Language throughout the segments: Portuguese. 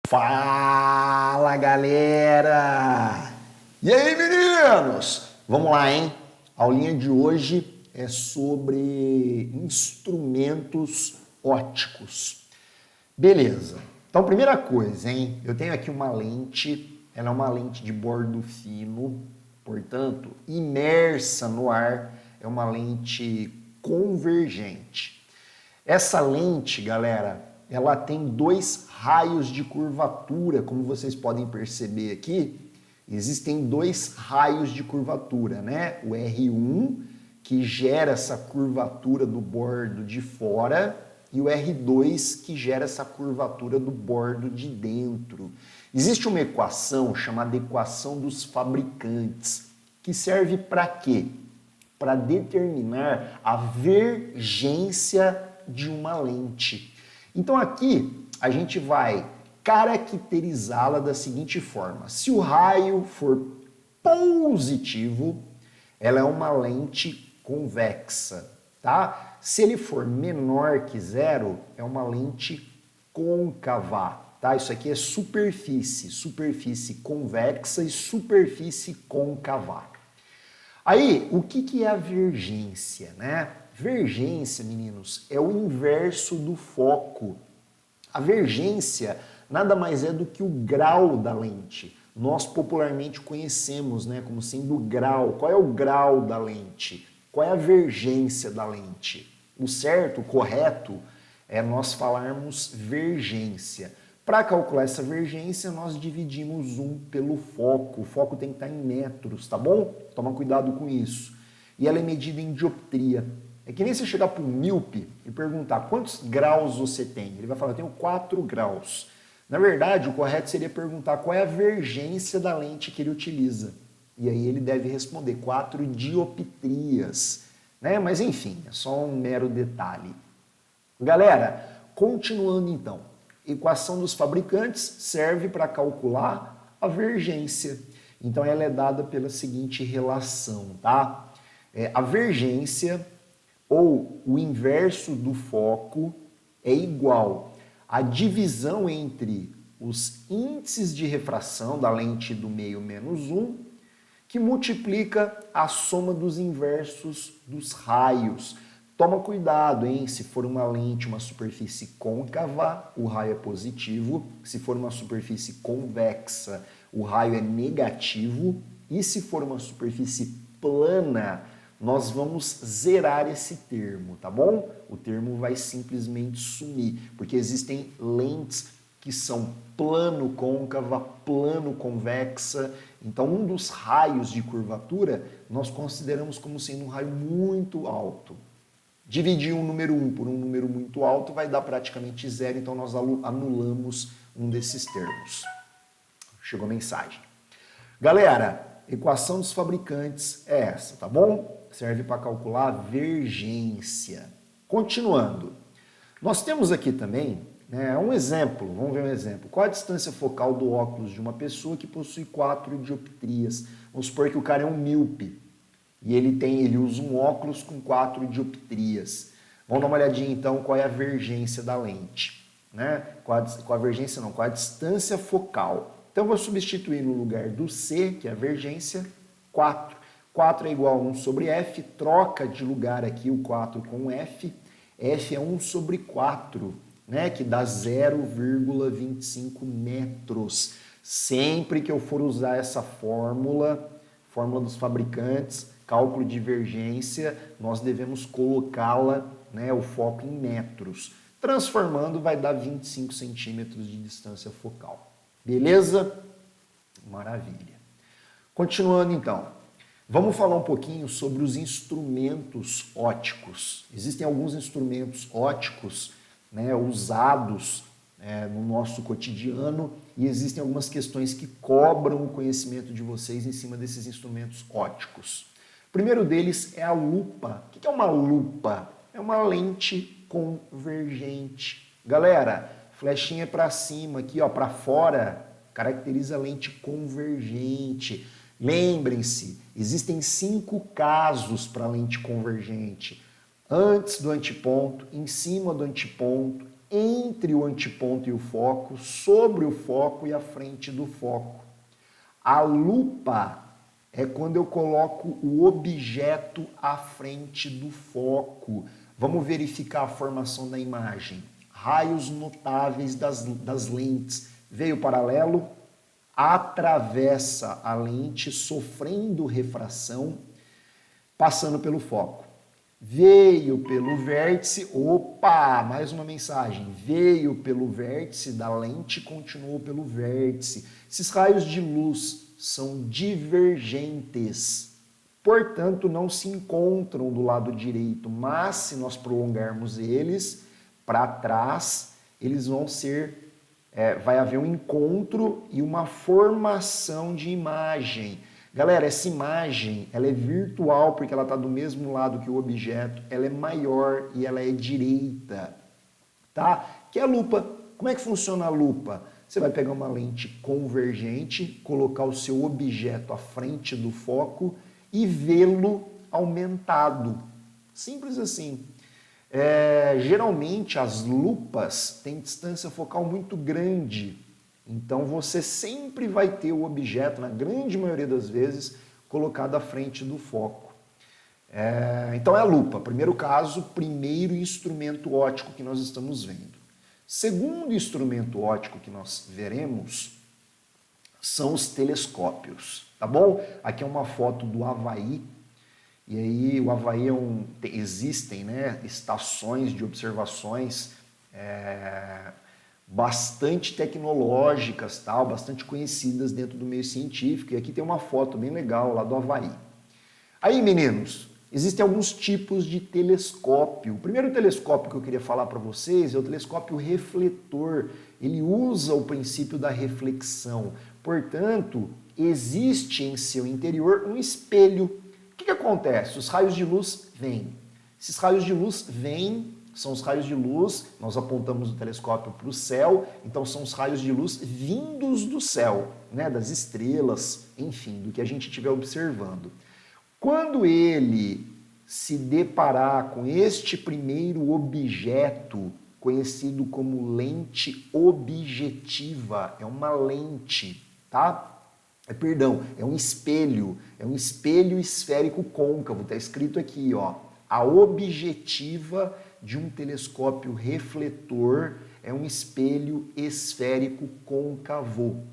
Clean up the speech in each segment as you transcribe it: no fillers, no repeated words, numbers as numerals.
Fala, galera! E aí, meninos? Vamos lá, hein? A aulinha de hoje é sobre instrumentos ópticos. Beleza. Então, primeira coisa, hein? Eu tenho aqui uma lente, ela é uma lente de bordo fino, portanto, imersa no ar, é uma lente convergente. Essa lente, galera, ela tem dois raios de curvatura, como vocês podem perceber aqui, existem dois raios de curvatura, né? O R1, que gera essa curvatura do bordo de fora, e o R2, que gera essa curvatura do bordo de dentro. Existe uma equação chamada equação dos fabricantes, que serve para quê? Para determinar a vergência de uma lente. Então aqui a gente vai caracterizá-la da seguinte forma: se o raio for positivo, ela é uma lente convexa, tá? Se ele for menor que zero, é uma lente côncava, tá? Isso aqui é superfície convexa e superfície côncava. Aí, o que é a vergência, né? Vergência, meninos, é o inverso do foco. A vergência nada mais é do que o grau da lente. Nós popularmente conhecemos, né, como sendo o grau. Qual é o grau da lente? Qual é a vergência da lente? O certo, o correto, é nós falarmos vergência. Para calcular essa vergência, nós dividimos 1 pelo foco. O foco tem que estar em metros, tá bom? Toma cuidado com isso. E ela é medida em dioptria. É que nem você chegar para um míope e perguntar quantos graus você tem. Ele vai falar, eu tenho 4 graus. Na verdade, o correto seria perguntar qual é a vergência da lente que ele utiliza. E aí ele deve responder 4 dioptrias. Né? Mas enfim, é só um mero detalhe. Galera, continuando então. Equação dos fabricantes serve para calcular a vergência. Então ela é dada pela seguinte relação, tá? A vergência, ou o inverso do foco, é igual à divisão entre os índices de refração da lente do meio menos 1, que multiplica a soma dos inversos dos raios. Toma cuidado, hein? Se for uma lente, uma superfície côncava, o raio é positivo. Se for uma superfície convexa, o raio é negativo. E se for uma superfície plana, nós vamos zerar esse termo, tá bom? O termo vai simplesmente sumir, porque existem lentes que são plano côncava, plano convexa. Então, um dos raios de curvatura nós consideramos como sendo um raio muito alto. Dividir um número 1 por um número muito alto vai dar praticamente zero, então nós anulamos um desses termos. Chegou a mensagem. Galera, equação dos fabricantes é essa, tá bom? Serve para calcular a vergência. Continuando, nós temos aqui também um exemplo, vamos ver um exemplo. Qual a distância focal do óculos de uma pessoa que possui 4 dioptrias? Vamos supor que o cara é um míope. E ele usa um óculos com 4 dioptrias. Vamos dar uma olhadinha então qual é a vergência da lente. Né? Com a vergência não, com a distância focal. Então eu vou substituir no lugar do C, que é a vergência, 4. 4 é igual a 1 sobre F, troca de lugar aqui o 4 com F. F é 1 sobre 4, né? Que dá 0,25 metros. Sempre que eu for usar essa fórmula dos fabricantes, cálculo de divergência, nós devemos colocá-la, né, o foco em metros. Transformando vai dar 25 centímetros de distância focal. Beleza? Maravilha. Continuando então, vamos falar um pouquinho sobre os instrumentos ópticos. Existem alguns instrumentos ópticos, né, usados no nosso cotidiano, e existem algumas questões que cobram o conhecimento de vocês em cima desses instrumentos ópticos. O primeiro deles é a lupa. O que é uma lupa? É uma lente convergente. Galera, flechinha para cima, aqui ó, para fora, caracteriza a lente convergente. Lembrem-se, existem 5 casos para a lente convergente. Antes do antiponto, em cima do antiponto, entre o antiponto e o foco, sobre o foco e à frente do foco. A lupa é quando eu coloco o objeto à frente do foco. Vamos verificar a formação da imagem. Raios notáveis das lentes. Veio paralelo, atravessa a lente, sofrendo refração, passando pelo foco. Veio pelo vértice, opa, mais uma mensagem, veio pelo vértice da lente, continuou pelo vértice. Esses raios de luz são divergentes, portanto não se encontram do lado direito, mas se nós prolongarmos eles para trás, eles vão ser, vai haver um encontro e uma formação de imagem. Galera, essa imagem, ela é virtual porque ela está do mesmo lado que o objeto, ela é maior e ela é direita, tá? Que é a lupa. Como é que funciona a lupa? Você vai pegar uma lente convergente, colocar o seu objeto à frente do foco e vê-lo aumentado. Simples assim. Geralmente as lupas têm distância focal muito grande, então você sempre vai ter o objeto, na grande maioria das vezes, colocado à frente do foco. Então é a lupa, primeiro caso, primeiro instrumento óptico que nós estamos vendo. Segundo instrumento óptico que nós veremos são os telescópios, tá bom? Aqui é uma foto do Havaí. E aí o Havaí existem, né, estações de observações bastante tecnológicas, tal, bastante conhecidas dentro do meio científico. E aqui tem uma foto bem legal lá do Havaí. Aí, meninos, existem alguns tipos de telescópio. O primeiro telescópio que eu queria falar para vocês é o telescópio refletor. Ele usa o princípio da reflexão. Portanto, existe em seu interior um espelho. O que acontece? Os raios de luz vêm. Esses raios de luz vêm, são os raios de luz, nós apontamos o telescópio para o céu, então são os raios de luz vindos do céu, né, das estrelas, enfim, do que a gente estiver observando. Quando ele se deparar com este primeiro objeto, conhecido como lente objetiva, é uma lente, tá? É um espelho esférico côncavo, está escrito aqui, ó. A objetiva de um telescópio refletor é um espelho esférico côncavo.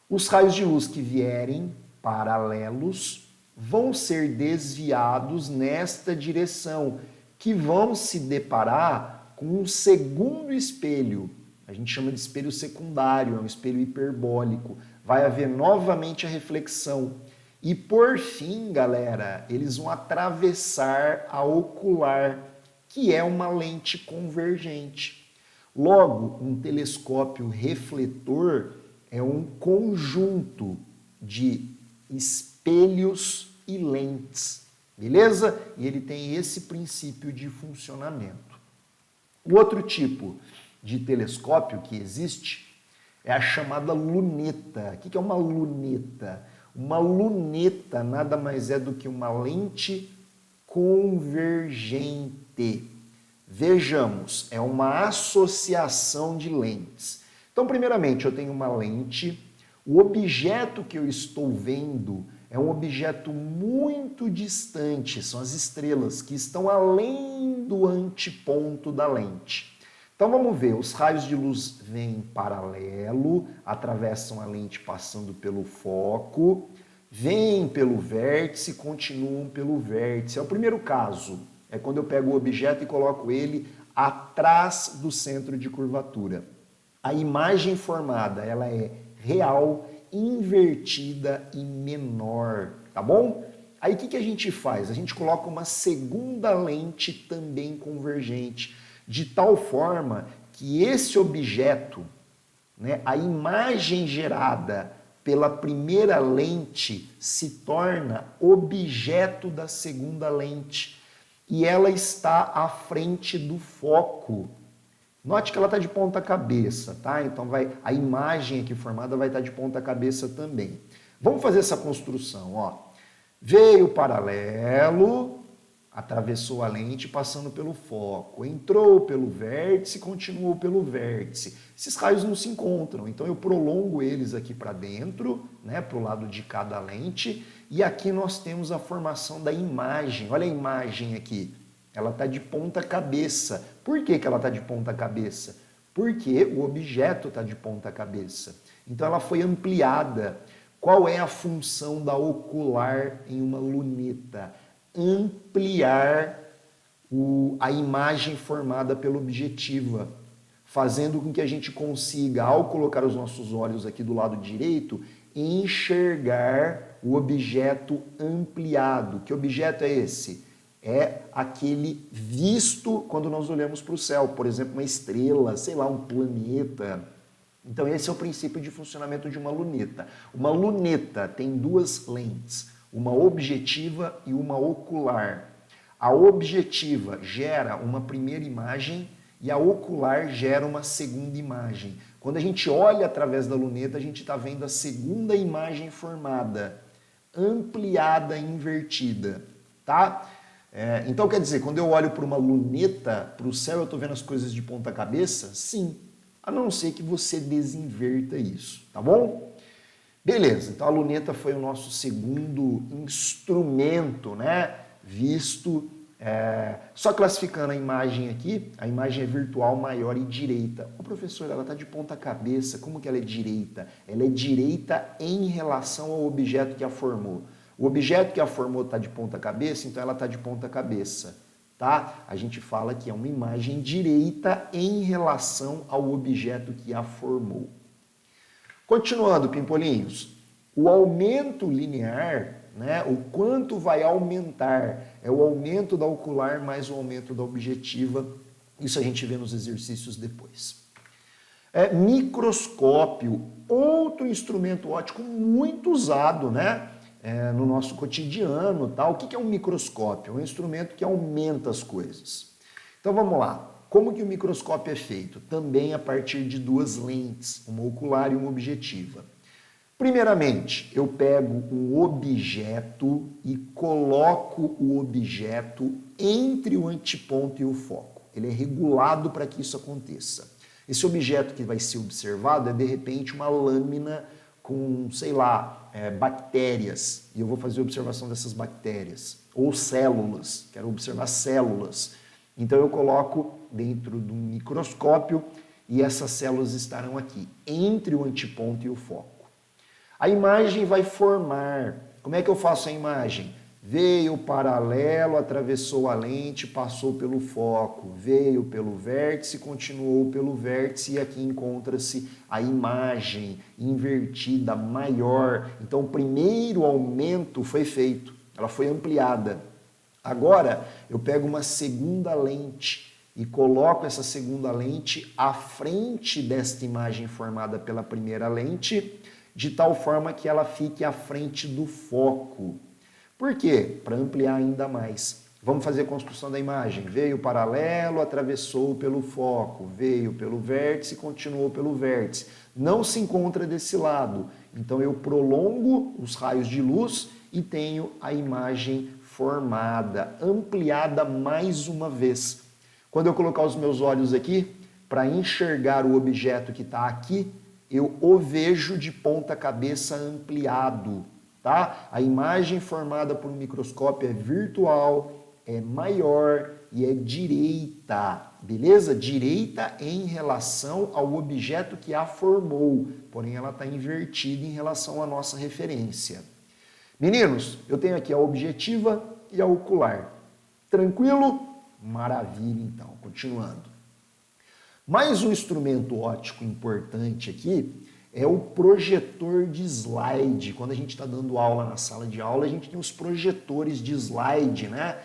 Os raios de luz que vierem paralelos vão ser desviados nesta direção, que vão se deparar com um segundo espelho. A gente chama de espelho secundário, é um espelho hiperbólico. Vai haver novamente a reflexão. E por fim, galera, eles vão atravessar a ocular, que é uma lente convergente. Logo, um telescópio refletor é um conjunto de espelhos e lentes, beleza? E ele tem esse princípio de funcionamento. O outro tipo de telescópio que existe é a chamada luneta. O que é uma luneta? Uma luneta nada mais é do que uma lente convergente. Vejamos, é uma associação de lentes. Então, primeiramente, eu tenho uma lente, o objeto que eu estou vendo é um objeto muito distante, são as estrelas que estão além do antiponto da lente. Então vamos ver, os raios de luz vêm em paralelo, atravessam a lente passando pelo foco, vêm pelo vértice, continuam pelo vértice. É o primeiro caso, é quando eu pego o objeto e coloco ele atrás do centro de curvatura. A imagem formada, ela é real, invertida e menor, tá bom? Aí o que a gente faz? A gente coloca uma segunda lente também convergente, de tal forma que esse objeto, né, a imagem gerada pela primeira lente se torna objeto da segunda lente e ela está à frente do foco. Note que ela está de ponta cabeça, tá? Então a imagem aqui formada vai estar de ponta cabeça também. Vamos fazer essa construção, ó. Veio paralelo, atravessou a lente passando pelo foco, entrou pelo vértice, continuou pelo vértice. Esses raios não se encontram, então eu prolongo eles aqui para dentro, né, para o lado de cada lente, e aqui nós temos a formação da imagem. Olha a imagem aqui, ela está de ponta cabeça. Por que ela está de ponta cabeça? Porque o objeto está de ponta cabeça. Então ela foi ampliada. Qual é a função da ocular em uma luneta? Ampliar a imagem formada pela objetiva, fazendo com que a gente consiga, ao colocar os nossos olhos aqui do lado direito, enxergar o objeto ampliado. Que objeto é esse? É aquele visto quando nós olhamos para o céu, por exemplo, uma estrela, sei lá, um planeta. Então esse é o princípio de funcionamento de uma luneta. Uma luneta tem duas lentes, uma objetiva e uma ocular. A objetiva gera uma primeira imagem e a ocular gera uma segunda imagem. Quando a gente olha através da luneta, a gente está vendo a segunda imagem formada, ampliada, invertida, tá? Então quer dizer, quando eu olho para uma luneta, para o céu, eu estou vendo as coisas de ponta cabeça? Sim, a não ser que você desinverta isso, tá bom? Beleza, então a luneta foi o nosso segundo instrumento, né, visto. Só classificando a imagem aqui, a imagem é virtual, maior e direita. Ô professor, ela está de ponta cabeça, como que ela é direita? Ela é direita em relação ao objeto que a formou. O objeto que a formou está de ponta cabeça, então ela está de ponta cabeça, tá? A gente fala que é uma imagem direita em relação ao objeto que a formou. Continuando, pimpolinhos, o aumento linear, né, o quanto vai aumentar, é o aumento da ocular mais o aumento da objetiva, isso a gente vê nos exercícios depois. Microscópio, outro instrumento óptico muito usado, né, no nosso cotidiano. Tá? O que é um microscópio? É um instrumento que aumenta as coisas. Então vamos lá. Como que o microscópio é feito? Também a partir de duas lentes, uma ocular e uma objetiva. Primeiramente, eu pego um objeto e coloco o objeto entre o antiponto e o foco. Ele é regulado para que isso aconteça. Esse objeto que vai ser observado é, de repente, uma lâmina com, sei lá, bactérias. E eu vou fazer observação dessas bactérias. Ou células, quero observar células. Então eu coloco dentro de um microscópio e essas células estarão aqui, entre o antiponto e o foco. A imagem vai formar. Como é que eu faço a imagem? Veio paralelo, atravessou a lente, passou pelo foco, veio pelo vértice, continuou pelo vértice e aqui encontra-se a imagem invertida, maior. Então o primeiro aumento foi feito, ela foi ampliada. Agora eu pego uma segunda lente e coloco essa segunda lente à frente desta imagem formada pela primeira lente, de tal forma que ela fique à frente do foco. Por quê? Para ampliar ainda mais. Vamos fazer a construção da imagem. Veio paralelo, atravessou pelo foco, veio pelo vértice, continuou pelo vértice. Não se encontra desse lado. Então eu prolongo os raios de luz e tenho a imagem formada, ampliada mais uma vez. Quando eu colocar os meus olhos aqui, para enxergar o objeto que está aqui, eu o vejo de ponta cabeça ampliado. Tá? A imagem formada por um microscópio é virtual, é maior e é direita, beleza? Direita em relação ao objeto que a formou, porém ela está invertida em relação à nossa referência. Meninos, eu tenho aqui a objetiva e a ocular. Tranquilo? Maravilha, então. Continuando. Mais um instrumento óptico importante aqui é o projetor de slide. Quando a gente está dando aula na sala de aula, a gente tem os projetores de slide, né?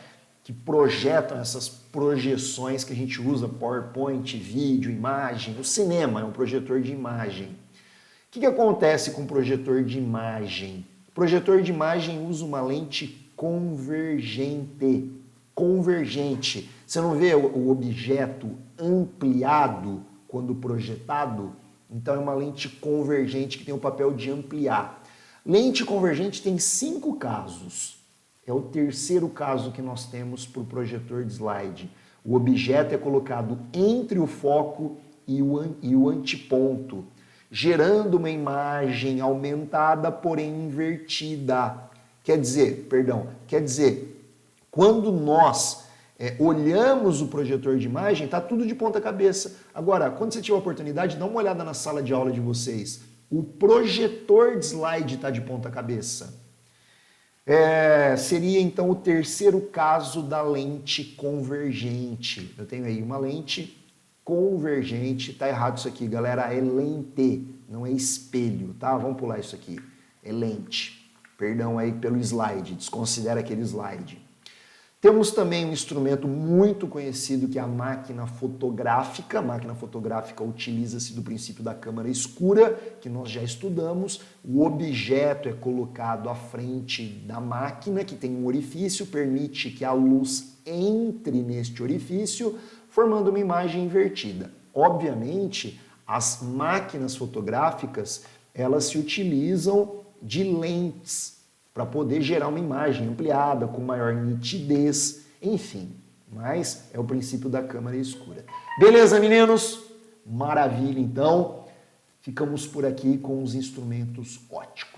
Que projetam essas projeções que a gente usa, PowerPoint, vídeo, imagem. O cinema é um projetor de imagem. O que acontece com o projetor de imagem? O projetor de imagem usa uma lente convergente. Convergente. Você não vê o objeto ampliado quando projetado? Então é uma lente convergente que tem o papel de ampliar. Lente convergente tem 5 casos. É o terceiro caso que nós temos para o projetor de slide. O objeto é colocado entre o foco e o antiponto, gerando uma imagem aumentada, porém invertida. Quer dizer, quando nós olhamos o projetor de imagem, está tudo de ponta cabeça. Agora, quando você tiver a oportunidade, dá uma olhada na sala de aula de vocês. O projetor de slide está de ponta cabeça. Seria então o terceiro caso da lente convergente. Eu tenho aí uma lente convergente, tá errado isso aqui, galera, é lente, não é espelho, tá? Vamos pular isso aqui, é lente. Perdão aí pelo slide, desconsidera aquele slide. Temos também um instrumento muito conhecido que é a máquina fotográfica. A máquina fotográfica utiliza-se do princípio da câmara escura, que nós já estudamos. O objeto é colocado à frente da máquina, que tem um orifício, permite que a luz entre neste orifício, formando uma imagem invertida. Obviamente, as máquinas fotográficas, elas se utilizam de lentes para poder gerar uma imagem ampliada, com maior nitidez, enfim. Mas é o princípio da câmara escura. Beleza, meninos? Maravilha, então. Ficamos por aqui com os instrumentos óticos.